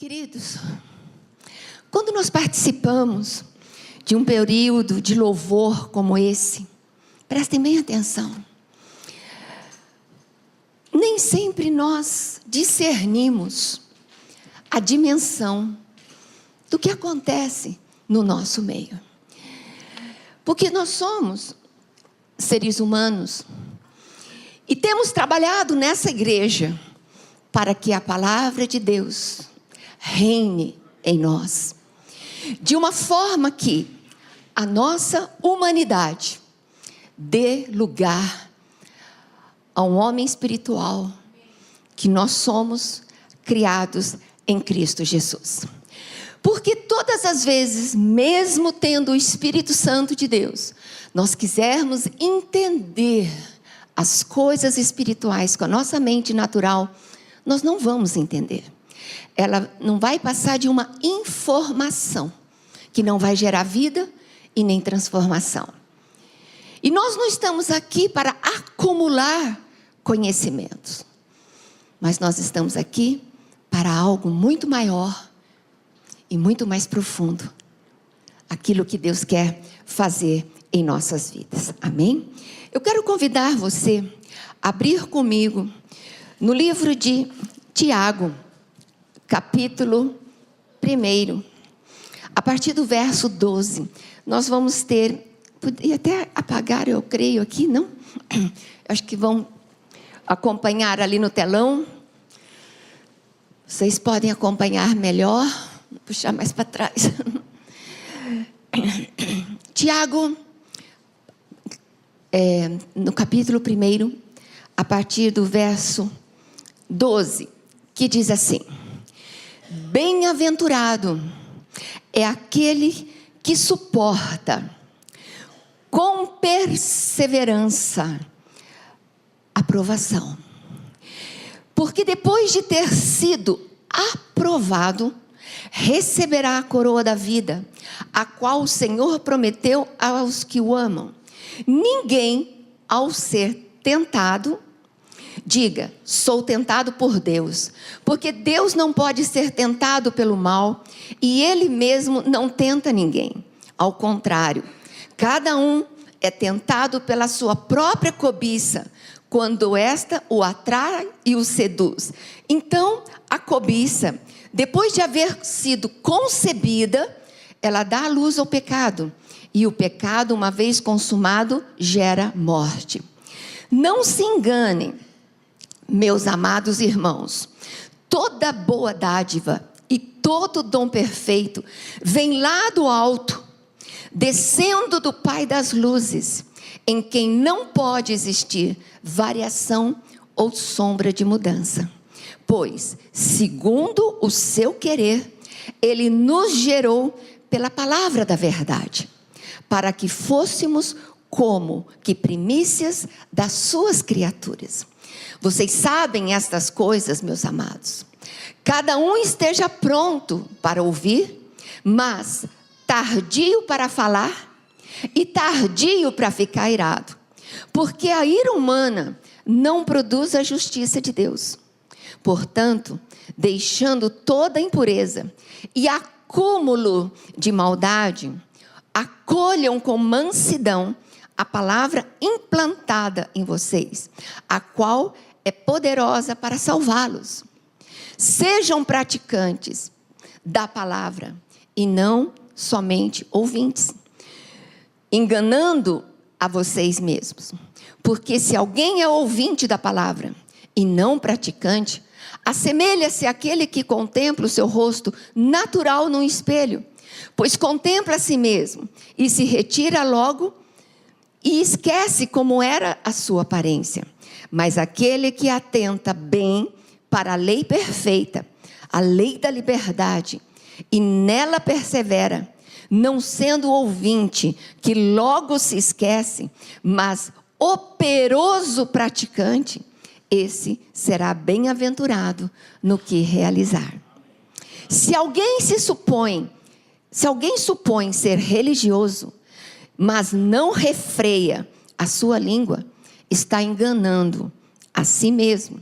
Queridos, quando nós participamos de um período de louvor como esse, prestem bem atenção. Nem sempre nós discernimos a dimensão do que acontece no nosso meio. Porque nós somos seres humanos e temos trabalhado nessa igreja para que a palavra de Deus reine em nós, de uma forma que a nossa humanidade dê lugar a um homem espiritual que nós somos criados em Cristo Jesus. Porque todas as vezes, mesmo tendo o Espírito Santo de Deus, nós quisermos entender as coisas espirituais com a nossa mente natural, nós não vamos entender. Ela não vai passar de uma informação que não vai gerar vida e nem transformação. E nós não estamos aqui para acumular conhecimentos, mas nós estamos aqui para algo muito maior e muito mais profundo. Aquilo que Deus quer fazer em nossas vidas. Amém? Eu quero convidar você a abrir comigo no livro de Tiago, capítulo 1, a partir do verso 12. Nós vamos ter, podia até apagar, eu creio aqui, não? Acho que vão acompanhar ali no telão. Vocês podem acompanhar melhor. Vou puxar mais para trás. Tiago, no capítulo 1, a partir do verso 12, que diz assim: bem-aventurado é aquele que suporta com perseverança a provação. Porque depois de ter sido aprovado, receberá a coroa da vida, a qual o Senhor prometeu aos que o amam. Ninguém, ao ser tentado, diga, sou tentado por Deus, porque Deus não pode ser tentado pelo mal, e Ele mesmo não tenta ninguém. Ao contrário, cada um é tentado pela sua própria cobiça, quando esta o atrai e o seduz. Então, a cobiça, depois de haver sido concebida, ela dá à luz ao pecado, e o pecado, uma vez consumado, gera morte. Não se enganem, meus amados irmãos, toda boa dádiva e todo dom perfeito vem lá do alto, descendo do Pai das luzes, em quem não pode existir variação ou sombra de mudança. Pois, segundo o seu querer, Ele nos gerou pela palavra da verdade, para que fôssemos como que primícias das suas criaturas. Vocês sabem estas coisas, meus amados. Cada um esteja pronto para ouvir, mas tardio para falar e tardio para ficar irado. Porque a ira humana não produz a justiça de Deus. Portanto, deixando toda impureza e acúmulo de maldade, acolham com mansidão a palavra implantada em vocês, a qual é poderosa para salvá-los. Sejam praticantes da palavra e não somente ouvintes, enganando a vocês mesmos. Porque se alguém é ouvinte da palavra e não praticante, assemelha-se àquele que contempla o seu rosto natural num espelho, pois contempla a si mesmo e se retira logo e esquece como era a sua aparência. Mas aquele que atenta bem para a lei perfeita, a lei da liberdade, e nela persevera, não sendo ouvinte que logo se esquece, mas operoso praticante, esse será bem-aventurado no que realizar. Se alguém supõe ser religioso, mas não refreia a sua língua, está enganando a si mesmo,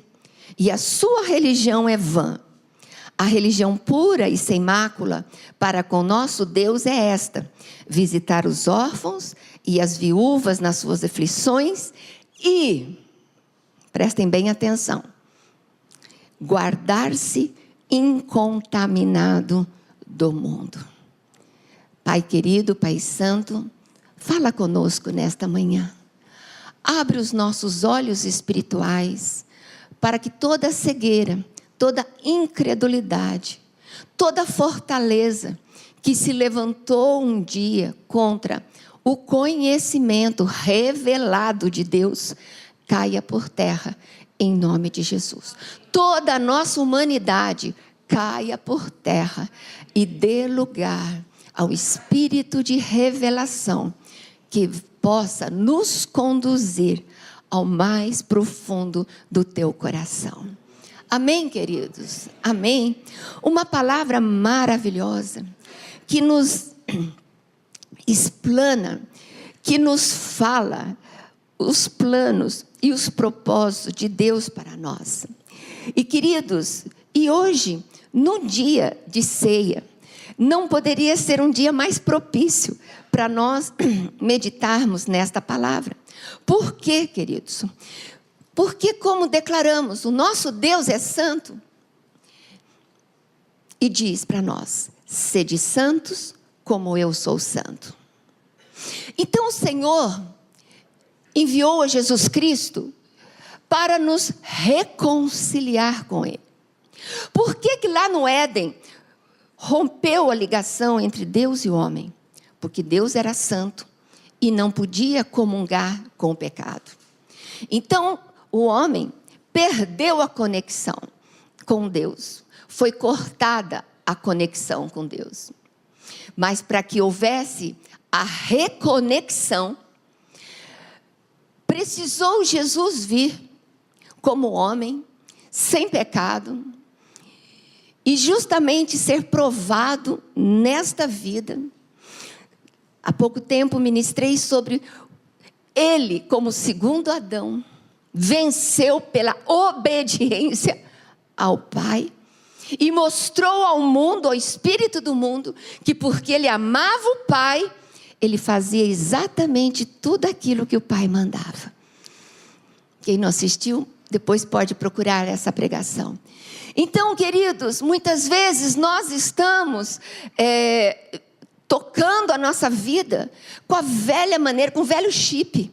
e a sua religião é vã. A religião pura e sem mácula para com nosso Deus é esta: visitar os órfãos e as viúvas nas suas aflições e, prestem bem atenção, guardar-se incontaminado do mundo. Pai querido, Pai santo, fala conosco nesta manhã. Abre os nossos olhos espirituais para que toda cegueira, toda incredulidade, toda fortaleza que se levantou um dia contra o conhecimento revelado de Deus, caia por terra, em nome de Jesus. Toda a nossa humanidade caia por terra e dê lugar ao Espírito de revelação, que possa nos conduzir ao mais profundo do teu coração. Amém, queridos? Amém? Uma palavra maravilhosa, que nos explana, que nos fala os planos e os propósitos de Deus para nós. E queridos, e hoje, no dia de ceia, não poderia ser um dia mais propício para nós meditarmos nesta palavra. Por quê, queridos? Porque, como declaramos, o nosso Deus é santo. E diz para nós: sede santos como eu sou santo. Então o Senhor enviou a Jesus Cristo para nos reconciliar com Ele. Por que lá no Éden rompeu a ligação entre Deus e o homem? Porque Deus era santo e não podia comungar com o pecado. Então o homem perdeu a conexão com Deus. Foi cortada a conexão com Deus. Mas para que houvesse a reconexão, precisou Jesus vir como homem, sem pecado, e justamente ser provado nesta vida. Há pouco tempo ministrei sobre ele como segundo Adão, venceu pela obediência ao Pai, e mostrou ao mundo, ao espírito do mundo, que porque ele amava o Pai, ele fazia exatamente tudo aquilo que o Pai mandava. Quem não assistiu, depois pode procurar essa pregação. Então, queridos, muitas vezes nós estamos tocando a nossa vida com a velha maneira, com o velho chip.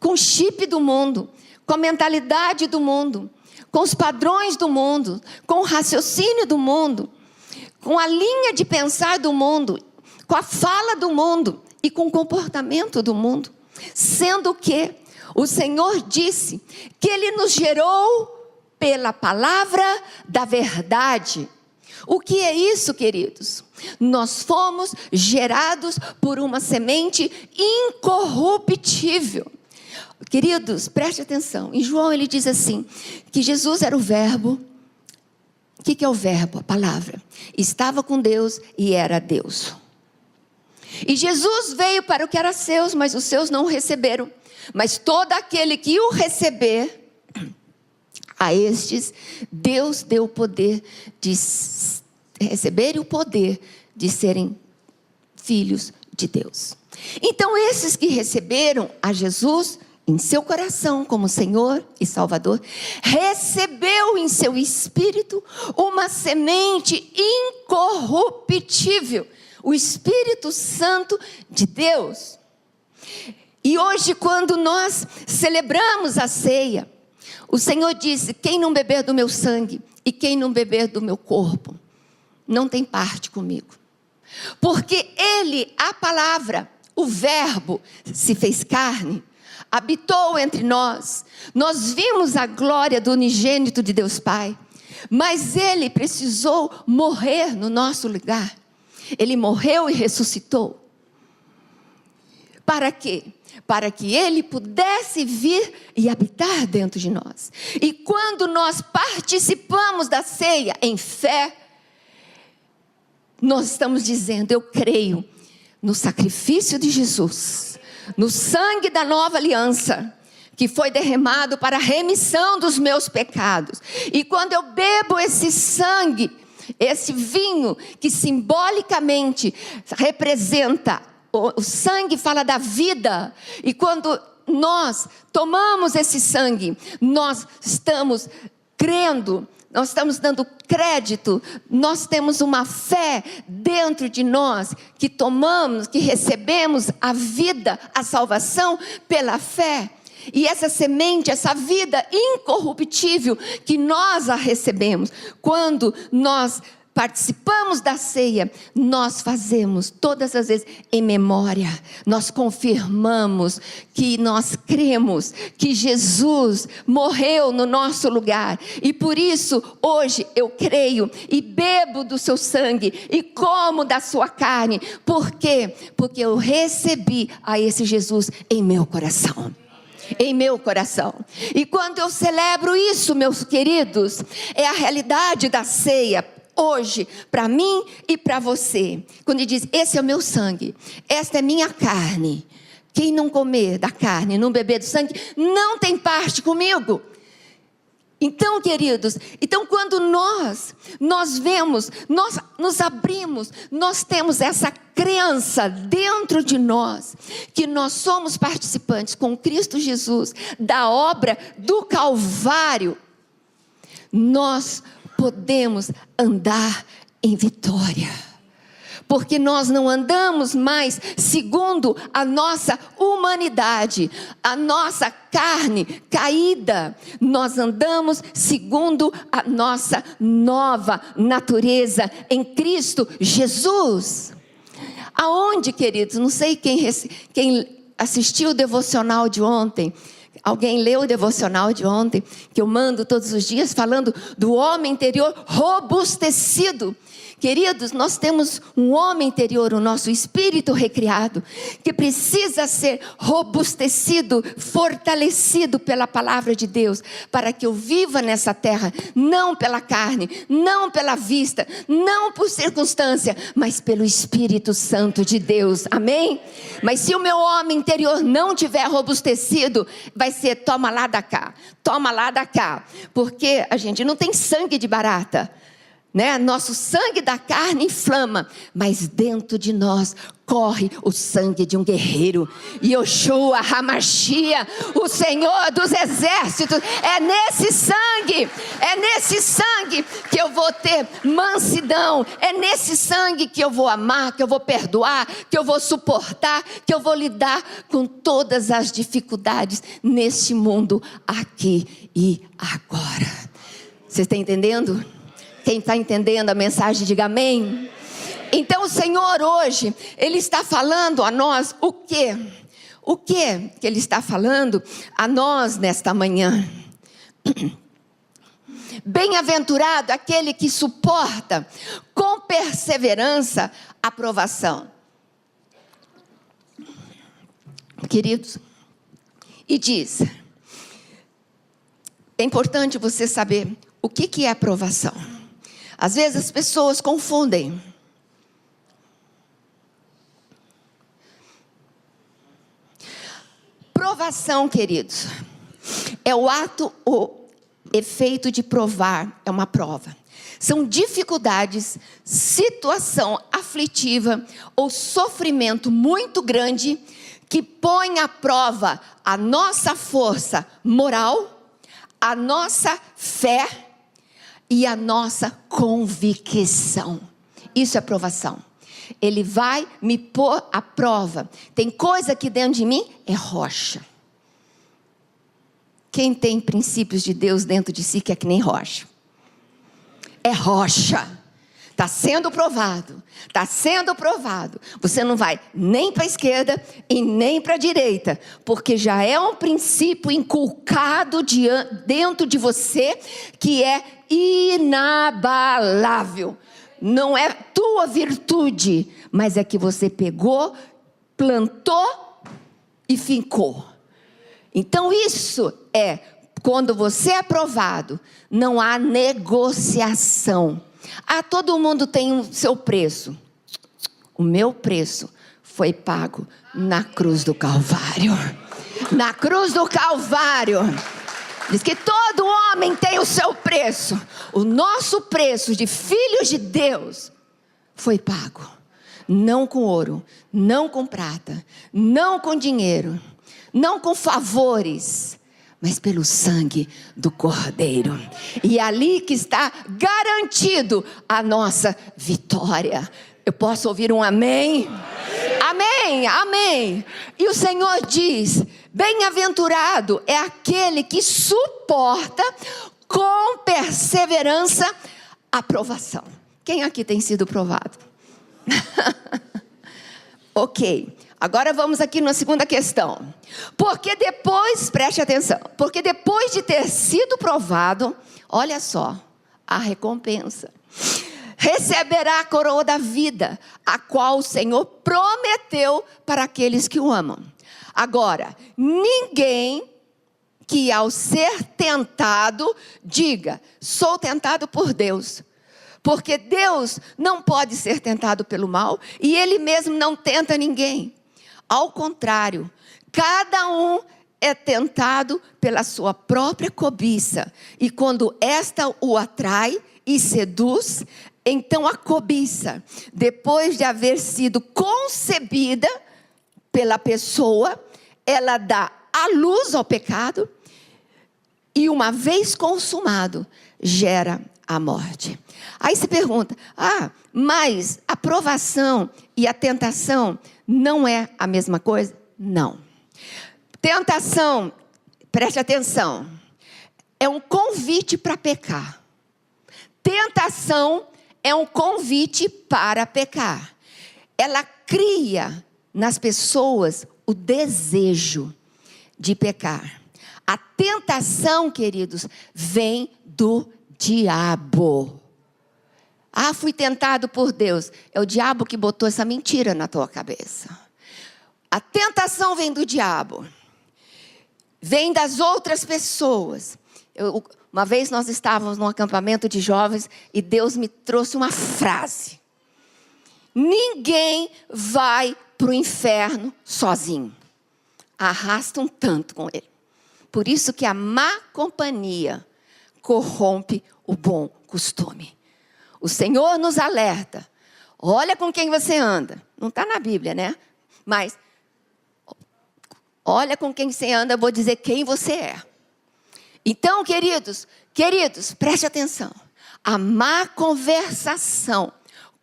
Com o chip do mundo, com a mentalidade do mundo, com os padrões do mundo, com o raciocínio do mundo, com a linha de pensar do mundo, com a fala do mundo e com o comportamento do mundo. Sendo que o Senhor disse que Ele nos gerou pela palavra da verdade. O que é isso, queridos? Nós fomos gerados por uma semente incorruptível. Queridos, preste atenção. Em João ele diz assim, que Jesus era o verbo. O que é o verbo? A palavra. Estava com Deus e era Deus. E Jesus veio para o que era seus, mas os seus não o receberam. Mas todo aquele que o receber, a estes, Deus deu o poder de receber e o poder de serem filhos de Deus. Então esses que receberam a Jesus em seu coração como Senhor e Salvador, recebeu em seu espírito uma semente incorruptível, o Espírito Santo de Deus. E hoje, quando nós celebramos a ceia, o Senhor disse: quem não beber do meu sangue e quem não beber do meu corpo, não tem parte comigo. Porque Ele, a palavra, o verbo, se fez carne, habitou entre nós. Nós vimos a glória do unigênito de Deus Pai. Mas Ele precisou morrer no nosso lugar. Ele morreu e ressuscitou. Para quê? Para que Ele pudesse vir e habitar dentro de nós. E quando nós participamos da ceia em fé, nós estamos dizendo: eu creio no sacrifício de Jesus, no sangue da nova aliança, que foi derramado para a remissão dos meus pecados. E quando eu bebo esse sangue, esse vinho que simbolicamente representa, o sangue fala da vida, e quando nós tomamos esse sangue, nós estamos crendo, nós estamos dando crédito, nós temos uma fé dentro de nós, que tomamos, que recebemos a vida, a salvação pela fé. E essa semente, essa vida incorruptível, que nós a recebemos, quando nós participamos da ceia, nós fazemos todas as vezes em memória, nós confirmamos que nós cremos que Jesus morreu no nosso lugar, e por isso hoje eu creio e bebo do seu sangue e como da sua carne. Por quê? Porque eu recebi a esse Jesus em meu coração. Em meu coração. E quando eu celebro isso, meus queridos, é a realidade da ceia hoje, para mim e para você. Quando ele diz, esse é o meu sangue, esta é minha carne, quem não comer da carne, não beber do sangue, não tem parte comigo. Então, queridos, quando nós vemos, nós nos abrimos, nós temos essa crença dentro de nós, que nós somos participantes com Cristo Jesus, da obra do Calvário, nós podemos andar em vitória, porque nós não andamos mais segundo a nossa humanidade, a nossa carne caída, nós andamos segundo a nossa nova natureza em Cristo Jesus. Aonde, queridos? Não sei quem assistiu o devocional de ontem. Alguém leu o devocional de ontem, que eu mando todos os dias, falando do homem interior robustecido. Queridos, nós temos um homem interior, o nosso espírito recriado, que precisa ser robustecido, fortalecido pela palavra de Deus, para que eu viva nessa terra, não pela carne, não pela vista, não por circunstância, mas pelo Espírito Santo de Deus, amém? Mas se o meu homem interior não tiver robustecido, vai ser toma lá da cá, porque a gente não tem sangue de barata, né? Nosso sangue da carne inflama, mas dentro de nós corre o sangue de um guerreiro. Yeshua HaMashiach, o Senhor dos exércitos. É nesse sangue que eu vou ter mansidão. É nesse sangue que eu vou amar, que eu vou perdoar, que eu vou suportar, que eu vou lidar com todas as dificuldades neste mundo aqui e agora. Você está entendendo? Quem está entendendo a mensagem, diga amém. Então o Senhor hoje, Ele está falando a nós o quê? O que Ele está falando a nós nesta manhã? Bem-aventurado aquele que suporta com perseverança a provação. Queridos, e diz, é importante você saber o que é a provação. Às vezes as pessoas confundem. Provação, queridos, é o ato, o efeito de provar, é uma prova. São dificuldades, situação aflitiva ou sofrimento muito grande que põe à prova a nossa força moral, a nossa fé e a nossa convicção. Isso é provação. Ele vai me pôr à prova. Tem coisa aqui dentro de mim, é rocha. Quem tem princípios de Deus dentro de si, que é que nem rocha. É rocha. Está sendo provado. Está sendo provado. Você não vai nem para a esquerda e nem para a direita. Porque já é um princípio inculcado dentro de você que é inabalável. Não é tua virtude, mas é que você pegou, plantou e fincou. Então isso é, quando você é aprovado, não há negociação. Todo mundo tem o seu preço. O meu preço foi pago na cruz do Calvário. Na cruz do Calvário. Diz que todo homem tem o seu preço. O nosso preço de filhos de Deus foi pago. Não com ouro, não com prata, não com dinheiro, não com favores, mas pelo sangue do Cordeiro. E é ali que está garantido a nossa vitória. Eu posso ouvir um amém? Amém, amém. E o Senhor diz: bem-aventurado é aquele que suporta com perseverança a provação. Quem aqui tem sido provado? Ok, agora vamos aqui na segunda questão. Porque depois, preste atenção, porque depois de ter sido provado, olha só, a recompensa. Receberá a coroa da vida, a qual o Senhor prometeu para aqueles que o amam. Agora, ninguém que ao ser tentado, diga: sou tentado por Deus. Porque Deus não pode ser tentado pelo mal, e Ele mesmo não tenta ninguém. Ao contrário, cada um é tentado pela sua própria cobiça. E quando esta o atrai e seduz, então a cobiça, depois de haver sido concebida pela pessoa, ela dá a luz ao pecado, e uma vez consumado, gera a morte. Aí se pergunta: mas a provação e a tentação não é a mesma coisa? Não. Tentação, preste atenção, é um convite para pecar. Tentação é um convite para pecar. Ela cria nas pessoas o desejo de pecar. A tentação, queridos, vem do diabo. Fui tentado por Deus. É o diabo que botou essa mentira na tua cabeça. A tentação vem do diabo. Vem das outras pessoas. Uma vez nós estávamos num acampamento de jovens e Deus me trouxe uma frase: ninguém vai para o inferno sozinho. Arrasta um tanto com ele. Por isso que a má companhia corrompe o bom costume. O Senhor nos alerta: olha com quem você anda. Não está na Bíblia, né? Mas olha com quem você anda, eu vou dizer quem você é. Então, queridos, preste atenção. A má conversação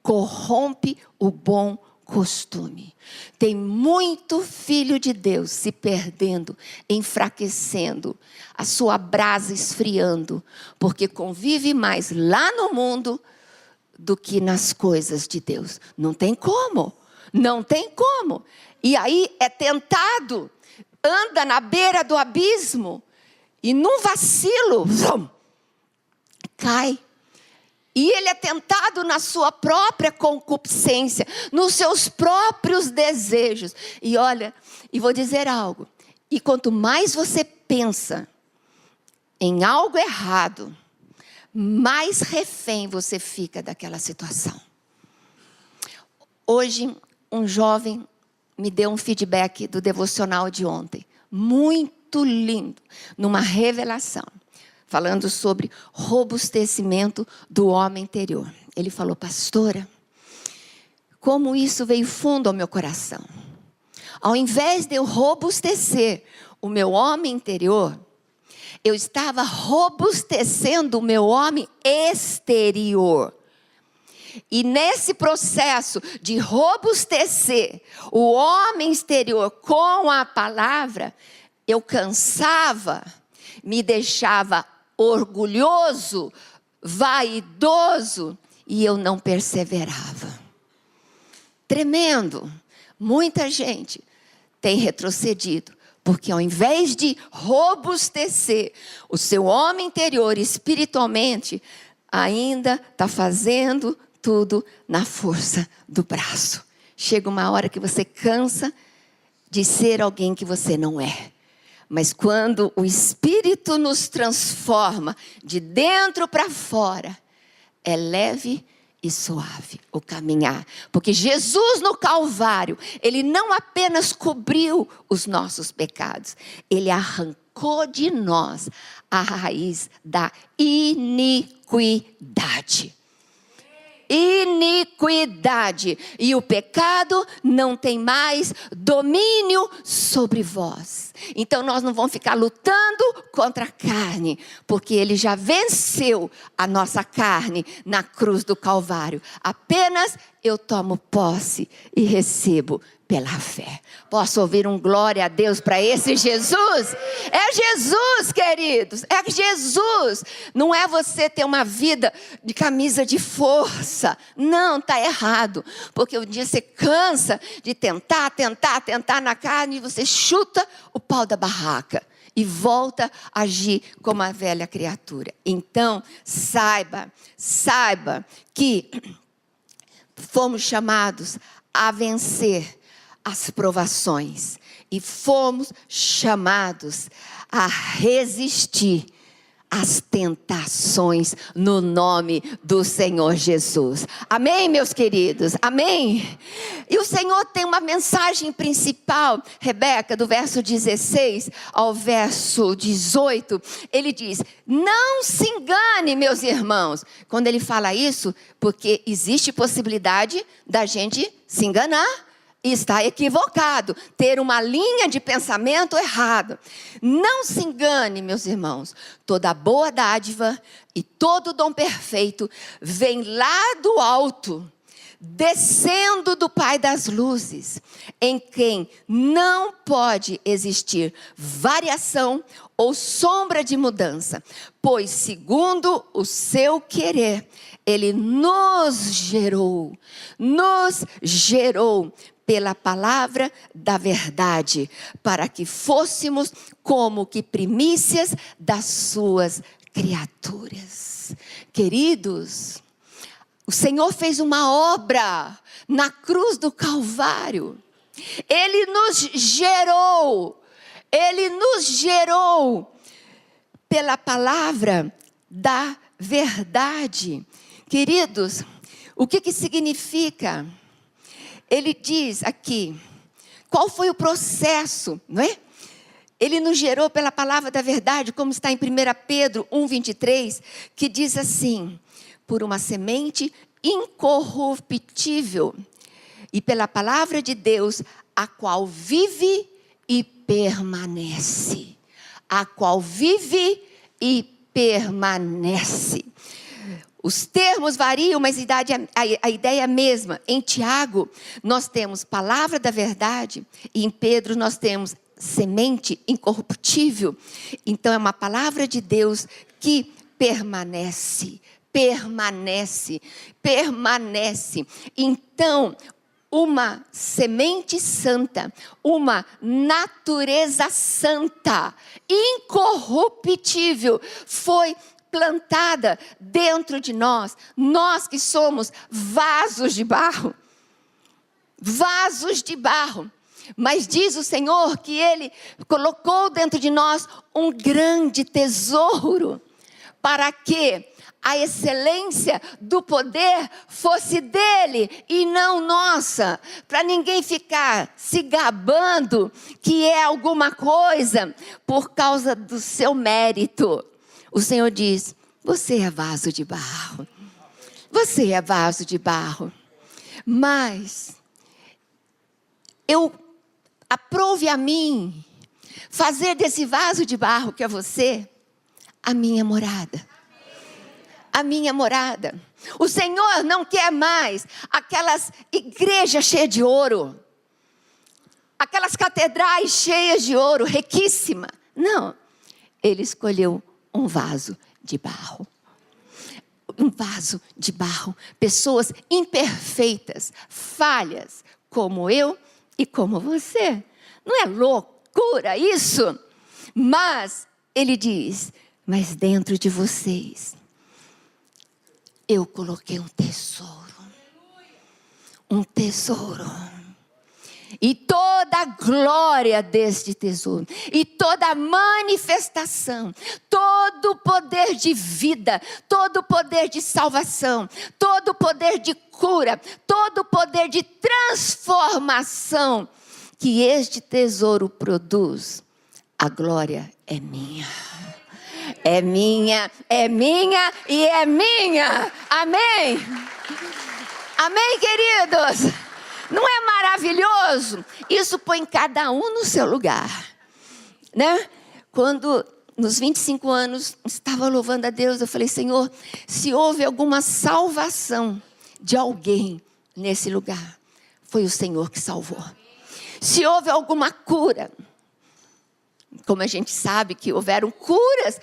corrompe o bom costume. Tem muito filho de Deus se perdendo, enfraquecendo, a sua brasa esfriando, porque convive mais lá no mundo do que nas coisas de Deus. Não tem como, não tem como. E aí é tentado, anda na beira do abismo, e num vacilo, cai. E ele é tentado na sua própria concupiscência, nos seus próprios desejos. E olha, e vou dizer algo. E quanto mais você pensa em algo errado, mais refém você fica daquela situação. Hoje, um jovem me deu um feedback do devocional de ontem. Muito lindo, numa revelação, falando sobre robustecimento do homem interior. Ele falou: pastora, como isso veio fundo ao meu coração. Ao invés de eu robustecer o meu homem interior, eu estava robustecendo o meu homem exterior. E nesse processo de robustecer o homem exterior com a palavra, eu cansava, me deixava orgulhoso, vaidoso, e eu não perseverava. Tremendo. Muita gente tem retrocedido, porque ao invés de robustecer o seu homem interior espiritualmente, ainda está fazendo tudo na força do braço. Chega uma hora que você cansa de ser alguém que você não é. Mas quando o Espírito nos transforma de dentro para fora, é leve e suave o caminhar. Porque Jesus no Calvário, Ele não apenas cobriu os nossos pecados, Ele arrancou arrancou de nós a raiz da iniquidade. Iniquidade. E o pecado não tem mais domínio sobre vós. Então nós não vamos ficar lutando contra a carne, porque ele já venceu a nossa carne na cruz do Calvário. Apenas eu tomo posse e recebo pela fé. Posso ouvir um glória a Deus para esse Jesus? É Jesus, queridos, é Jesus. Não é você ter uma vida de camisa de força. Não, está errado. Porque um dia você cansa de tentar na carne, e você chuta o pau da barraca e volta a agir como a velha criatura. Então, saiba que fomos chamados a vencer as provações e fomos chamados a resistir às tentações no nome do Senhor Jesus. Amém, meus queridos? Amém? E o Senhor tem uma mensagem principal, Rebeca, do verso 16 ao verso 18, ele diz: não se engane, meus irmãos. Quando ele fala isso, porque existe possibilidade da gente se enganar. E está equivocado, ter uma linha de pensamento errada. Não se engane, meus irmãos. Toda boa dádiva e todo dom perfeito vem lá do alto, descendo do Pai das luzes, em quem não pode existir variação ou sombra de mudança, pois segundo o seu querer, ele nos gerou pela palavra da verdade, para que fôssemos como que primícias das suas criaturas. Queridos, o Senhor fez uma obra na cruz do Calvário. Ele nos gerou pela palavra da verdade. Queridos, o que significa? Ele diz aqui, qual foi o processo, não é? Ele nos gerou pela palavra da verdade, como está em 1 Pedro 1,23, que diz assim: por uma semente incorruptível, e pela palavra de Deus, a qual vive e permanece. A qual vive e permanece. Os termos variam, mas a ideia é a mesma. Em Tiago, nós temos palavra da verdade, e em Pedro nós temos semente incorruptível. Então é uma palavra de Deus que permanece. Então, uma semente santa, uma natureza santa, incorruptível, foi plantada dentro de nós, nós que somos vasos de barro, mas diz o Senhor que Ele colocou dentro de nós um grande tesouro, para que a excelência do poder fosse dele e não nossa, para ninguém ficar se gabando que é alguma coisa por causa do seu mérito. O Senhor diz: você é vaso de barro. Você é vaso de barro. Mas aprove a mim fazer desse vaso de barro que é você a minha morada. A minha morada. O Senhor não quer mais aquelas igrejas cheias de ouro, aquelas catedrais cheias de ouro, riquíssima. Não, Ele escolheu um vaso de barro. Um vaso de barro. Pessoas imperfeitas, falhas, como eu e como você. Não é loucura isso? Mas Ele diz: mas dentro de vocês, eu coloquei um tesouro. Um tesouro. E toda a glória deste tesouro, e toda a manifestação, todo o poder de vida, todo o poder de salvação, todo o poder de cura, todo o poder de transformação que este tesouro produz, a glória é minha. É minha, é minha e é minha. Amém? Amém, queridos? Não é maravilhoso? Isso põe cada um no seu lugar, né? Quando, nos 25 anos, estava louvando a Deus, eu falei, Senhor, se houve alguma salvação de alguém nesse lugar, foi o Senhor que salvou. Se houve alguma cura, como a gente sabe que houveram curas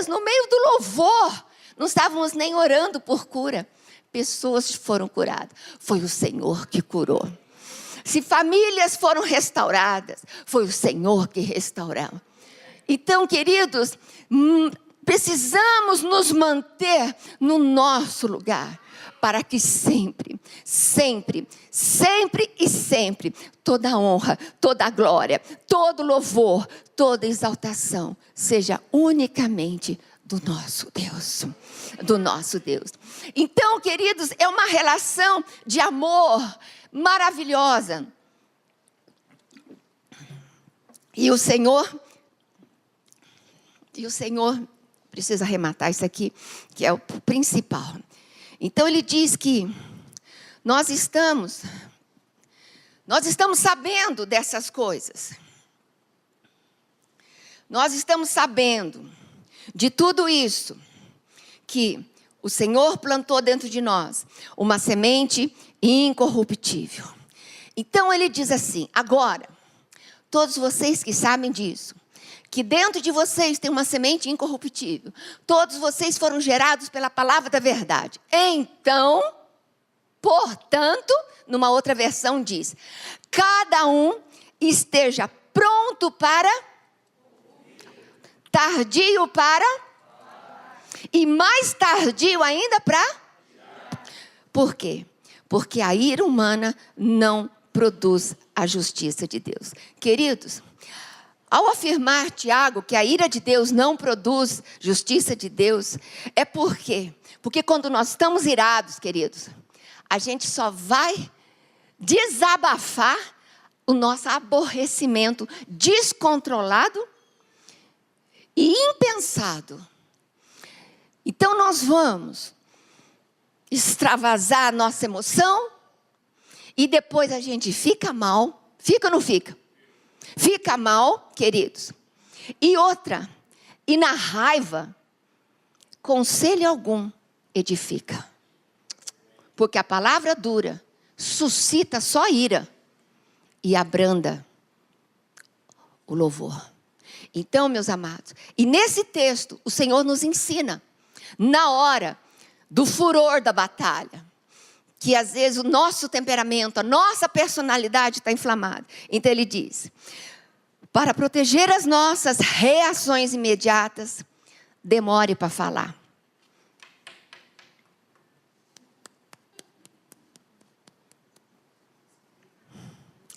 no meio do louvor, não estávamos nem orando por cura, pessoas foram curadas, foi o Senhor que curou. Se famílias foram restauradas, foi o Senhor que restaurou. Então, queridos, precisamos nos manter no nosso lugar, para que sempre, sempre, sempre e sempre, toda honra, toda glória, todo louvor, toda exaltação, seja unicamente do nosso Deus. Do nosso Deus. Então, queridos, é uma relação de amor maravilhosa. E o Senhor precisa arrematar isso aqui, que é o principal. Então ele diz que nós estamos sabendo dessas coisas. Nós estamos sabendo de tudo isso que o Senhor plantou dentro de nós, uma semente incorruptível. Então ele diz assim, agora, todos vocês que sabem disso, que dentro de vocês tem uma semente incorruptível, todos vocês foram gerados pela palavra da verdade. Então, portanto, numa outra versão diz, cada um esteja pronto para, tardio para, e mais tardio ainda para... Por quê? Porque a ira humana não produz a justiça de Deus. Queridos, ao afirmar Tiago que a ira de Deus não produz justiça de Deus, é por quê? Porque quando nós estamos irados, queridos, a gente só vai desabafar o nosso aborrecimento descontrolado e impensado. Então nós vamos extravasar a nossa emoção e depois a gente fica mal. Fica ou não fica? Fica mal, queridos. E outra, e na raiva, conselho algum edifica. Porque a palavra dura suscita só ira e abranda o louvor. Então, meus amados, e nesse texto o Senhor nos ensina, na hora do furor da batalha, que às vezes o nosso temperamento, a nossa personalidade está inflamada. Então ele diz, para proteger as nossas reações imediatas, demore para falar.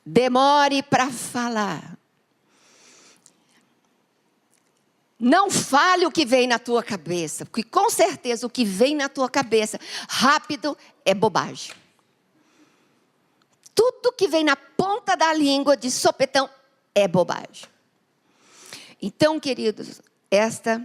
Demore para falar. Não fale o que vem na tua cabeça, porque com certeza o que vem na tua cabeça rápido é bobagem. Tudo que vem na ponta da língua de sopetão é bobagem. Então, queridos, esta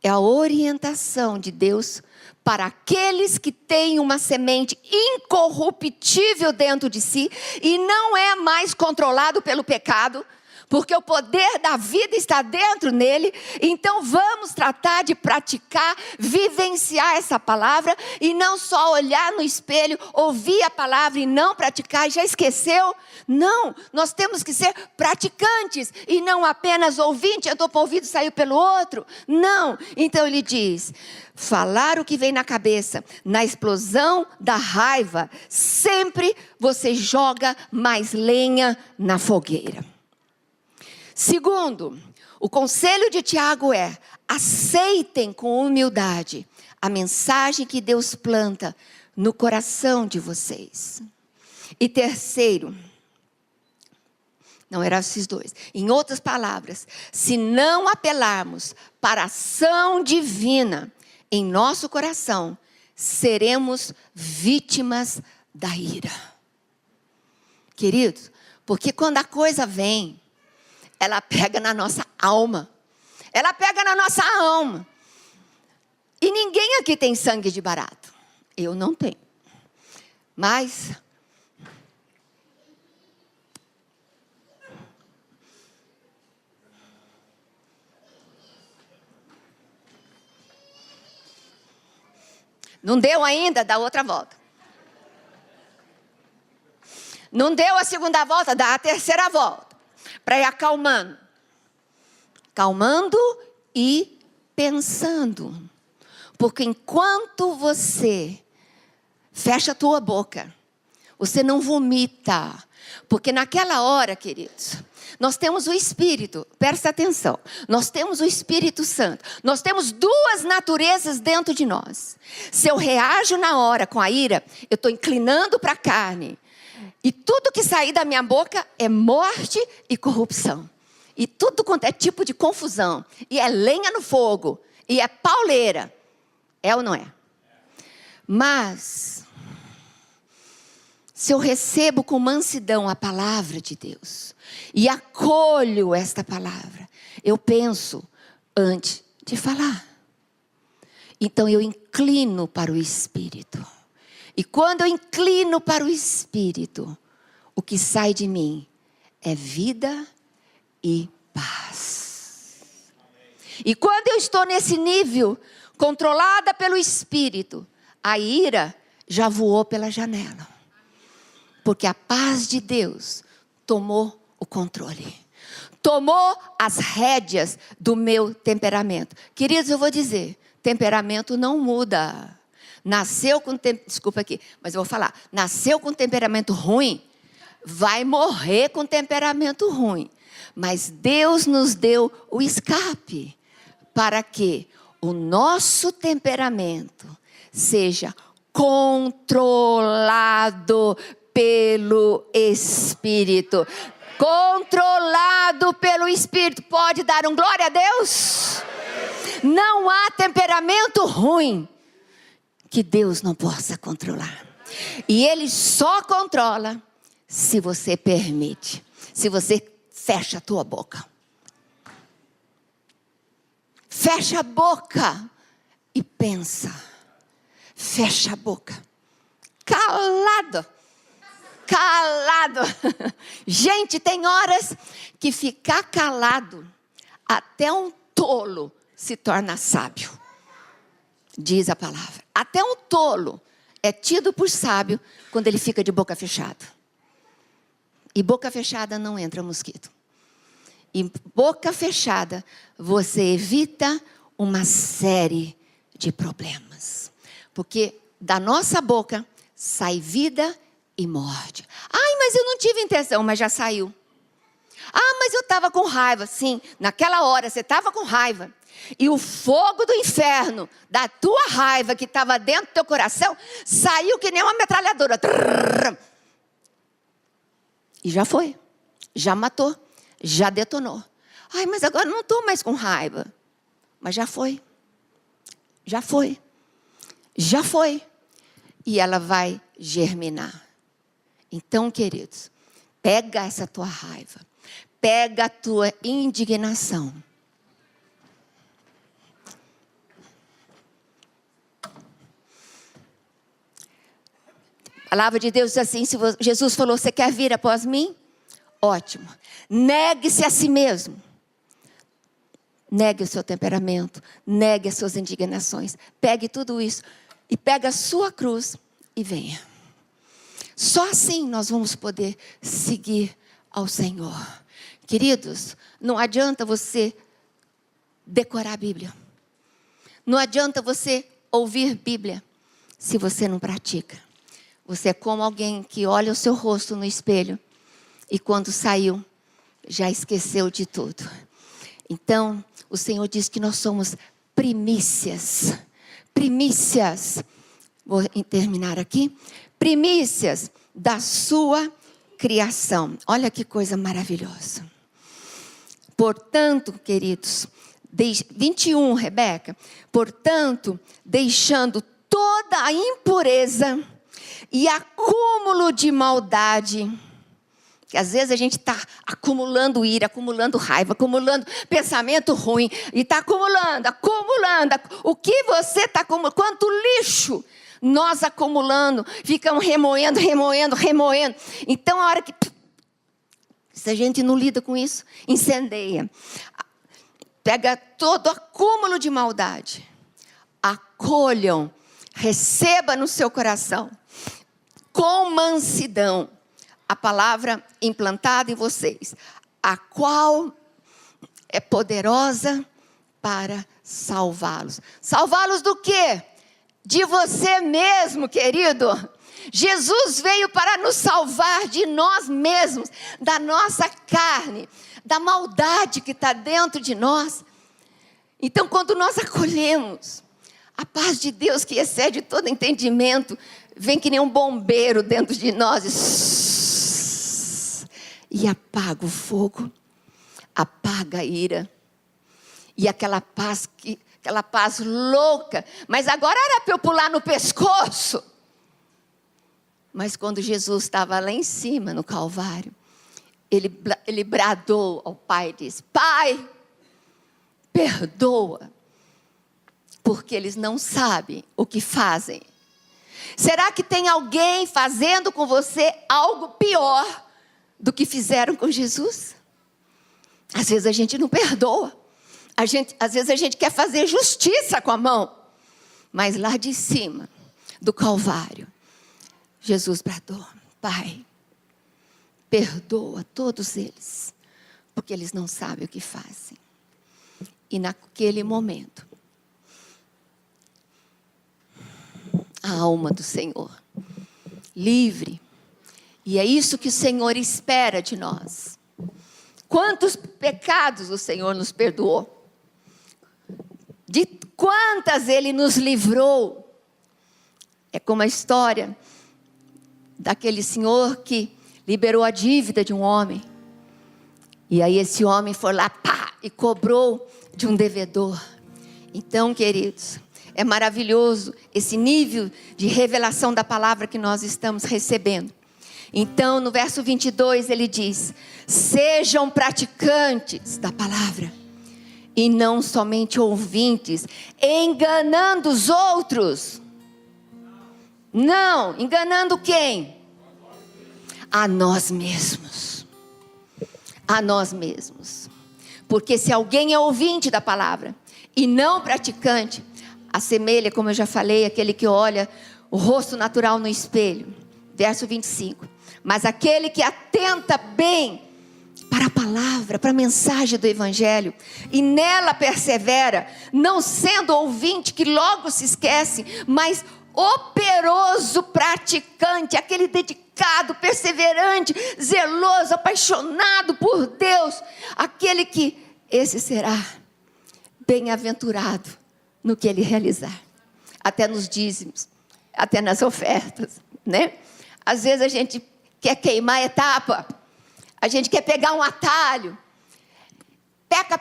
é a orientação de Deus para aqueles que têm uma semente incorruptível dentro de si e não é mais controlado pelo pecado, porque o poder da vida está dentro nele. Então vamos tratar de praticar, vivenciar essa palavra e não só olhar no espelho, ouvir a palavra e não praticar e já esqueceu. Não, nós temos que ser praticantes e não apenas ouvinte, entrou para o ouvido e saiu pelo outro. Não, então ele diz, falar o que vem na cabeça, na explosão da raiva, sempre você joga mais lenha na fogueira. Segundo, o conselho de Tiago é, aceitem com humildade a mensagem que Deus planta no coração de vocês. E terceiro, não eram esses dois, em outras palavras, se não apelarmos para a ação divina em nosso coração, seremos vítimas da ira. Queridos, porque quando a coisa vem, ela pega na nossa alma. Ela pega na nossa alma. E ninguém aqui tem sangue de barato. Eu não tenho. Mas não deu ainda, dá outra volta. Não deu a segunda volta, dá a terceira volta. Para ir acalmando. Calmando e pensando. Porque enquanto você fecha a tua boca, você não vomita. Porque naquela hora, queridos, nós temos o Espírito, presta atenção, nós temos o Espírito Santo, nós temos duas naturezas dentro de nós. Se eu reajo na hora com a ira, eu estou inclinando para a carne. E tudo que sair da minha boca é morte e corrupção. E tudo quanto é tipo de confusão. E é lenha no fogo. E é pauleira. É ou não é? Mas, se eu recebo com mansidão a palavra de Deus, e acolho esta palavra, eu penso antes de falar. Então eu inclino para o Espírito. E quando eu inclino para o Espírito, o que sai de mim é vida e paz. E quando eu estou nesse nível, controlada pelo Espírito, a ira já voou pela janela. Porque a paz de Deus tomou o controle. Tomou as rédeas do meu temperamento. Queridos, eu vou dizer, temperamento não muda. Nasceu com, desculpa aqui, mas eu vou falar. Nasceu com temperamento ruim, vai morrer com temperamento ruim. Mas Deus nos deu o escape para que o nosso temperamento seja controlado pelo Espírito. Controlado pelo Espírito. Pode dar um glória a Deus? Não há temperamento ruim que Deus não possa controlar. E Ele só controla se você permite. Se você fecha a tua boca. Fecha a boca e pensa. Fecha a boca. Calado. Calado. Gente, tem horas que ficar calado, até um tolo se torna sábio. Diz a palavra. Até um tolo é tido por sábio quando ele fica de boca fechada. E boca fechada não entra mosquito. E boca fechada você evita uma série de problemas. Porque da nossa boca sai vida e morte. Ai, mas eu não tive intenção, mas já saiu. Ah, mas eu estava com raiva. Sim, naquela hora você estava com raiva. E o fogo do inferno, da tua raiva que estava dentro do teu coração, saiu que nem uma metralhadora. E já foi. Já matou. Já detonou. Ai, mas agora não estou mais com raiva. Mas já foi. Já foi. Já foi. E ela vai germinar. Então, queridos, pega essa tua raiva. Pega a tua indignação. A palavra de Deus diz assim, se Jesus falou, você quer vir após mim? Ótimo. Negue-se a si mesmo. Negue o seu temperamento. Negue as suas indignações. Pegue tudo isso. E pega a sua cruz e venha. Só assim nós vamos poder seguir ao Senhor. Queridos, não adianta você decorar a Bíblia. Não adianta você ouvir Bíblia se você não pratica. Você é como alguém que olha o seu rosto no espelho e quando saiu, já esqueceu de tudo. Então, o Senhor diz que nós somos primícias. Primícias. Vou terminar aqui. Primícias da sua criação. Olha que coisa maravilhosa. Portanto, queridos, 21, Rebeca. Portanto, deixando toda a impureza e acúmulo de maldade. Que às vezes a gente está acumulando ira, acumulando raiva, acumulando pensamento ruim. E está acumulando. O que você está acumulando? Quanto lixo nós acumulando. Ficamos remoendo. Então a hora que... se a gente não lida com isso, incendeia. Pega todo acúmulo de maldade. Acolham. Receba no seu coração. Com mansidão. A palavra implantada em vocês, a qual é poderosa para salvá-los. Salvá-los do quê? De você mesmo, querido. Jesus veio para nos salvar de nós mesmos, da nossa carne, da maldade que está dentro de nós. Então, quando nós acolhemos, a paz de Deus que excede todo entendimento, vem que nem um bombeiro dentro de nós e apaga o fogo, apaga a ira. E aquela paz louca. Mas agora era para eu pular no pescoço. Mas quando Jesus estava lá em cima, no Calvário, ele bradou ao Pai e disse: Pai, perdoa, porque eles não sabem o que fazem. Será que tem alguém fazendo com você algo pior do que fizeram com Jesus? Às vezes a gente não perdoa. Às vezes a gente quer fazer justiça com a mão. Mas lá de cima, do Calvário, Jesus bradou: Pai, perdoa todos eles, porque eles não sabem o que fazem. E naquele momento, a alma do Senhor, livre. E é isso que o Senhor espera de nós. Quantos pecados o Senhor nos perdoou? De quantas Ele nos livrou? É como a história daquele senhor que liberou a dívida de um homem. E aí esse homem foi lá, e cobrou de um devedor. Então, queridos, é maravilhoso esse nível de revelação da palavra que nós estamos recebendo. Então, no verso 22, ele diz: sejam praticantes da palavra, e não somente ouvintes, enganando os outros. Não, enganando quem? A nós mesmos. A nós mesmos. Porque se alguém é ouvinte da palavra e não praticante, assemelha, como eu já falei, aquele que olha o rosto natural no espelho. Verso 25. Mas aquele que atenta bem para a palavra, para a mensagem do Evangelho, e nela persevera, não sendo ouvinte que logo se esquece, mas operoso praticante, aquele dedicado, perseverante, zeloso, apaixonado por Deus, aquele que, esse será bem-aventurado no que ele realizar, até nos dízimos, até nas ofertas, né? Às vezes a gente quer queimar a etapa, a gente quer pegar um atalho, peca,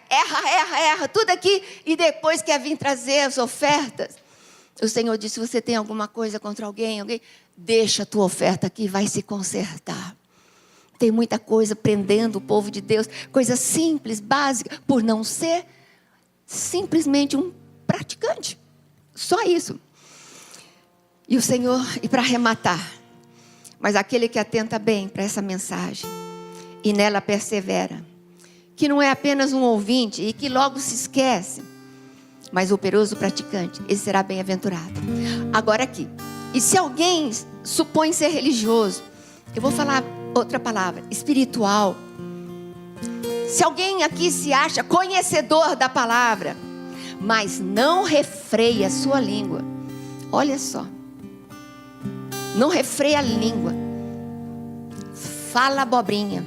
erra, tudo aqui, e depois quer vir trazer as ofertas. O Senhor disse: se você tem alguma coisa contra alguém, deixa a tua oferta aqui, vai se consertar. Tem muita coisa prendendo o povo de Deus, coisa simples, básica, por não ser simplesmente um praticante. Só isso. E o Senhor, e para arrematar, mas aquele que atenta bem para essa mensagem e nela persevera, que não é apenas um ouvinte e que logo se esquece, mas operoso praticante, esse será bem-aventurado. Agora aqui, e se alguém supõe ser religioso, eu vou falar outra palavra, espiritual. Se alguém aqui se acha conhecedor da palavra, mas não refreia a sua língua, olha só, não refreia a língua, fala abobrinha,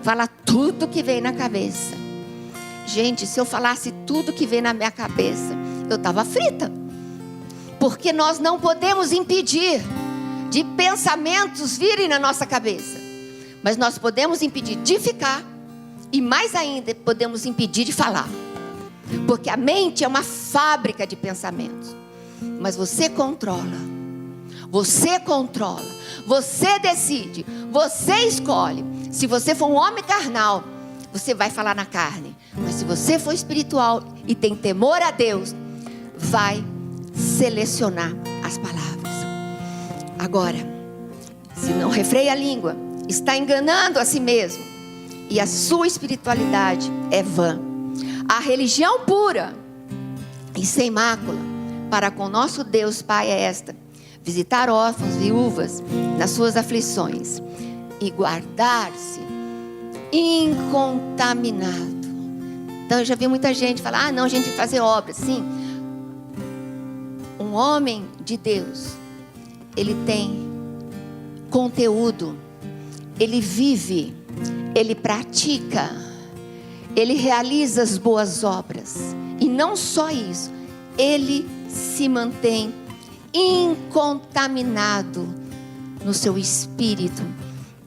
fala tudo que vem na cabeça. Gente, se eu falasse tudo que vem na minha cabeça, eu estava frita. Porque nós não podemos impedir de pensamentos virem na nossa cabeça, mas nós podemos impedir de ficar, e mais ainda, podemos impedir de falar. Porque a mente é uma fábrica de pensamentos, mas você controla, Você decide, você escolhe. Se você for um homem carnal, você vai falar na carne. Mas se você for espiritual e tem temor a Deus, vai selecionar as palavras. Agora, se não refreia a língua, está enganando a si mesmo, e a sua espiritualidade é vã. A religião pura e sem mácula para com nosso Deus Pai é esta: visitar órfãos, viúvas nas suas aflições e guardar-se incontaminado. Então eu já vi muita gente falar: não, a gente tem que fazer obras. Sim, um homem de Deus, ele tem conteúdo, ele vive, ele pratica, ele realiza as boas obras. E não só isso, ele se mantém incontaminado no seu espírito,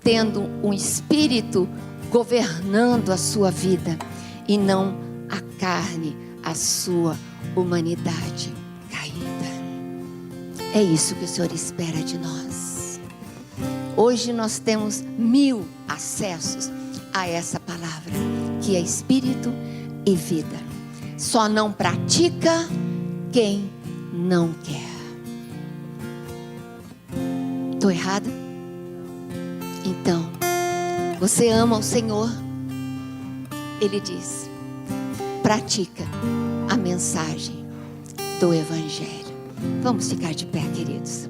tendo um espírito governando a sua vida, e não a carne, a sua humanidade caída. É isso que o Senhor espera de nós. Hoje nós temos 1000 acessos a essa palavra, que é espírito e vida. Só não pratica quem não quer. Estou errada? Então, você ama o Senhor? Ele diz: pratica a mensagem do Evangelho. Vamos ficar de pé, queridos.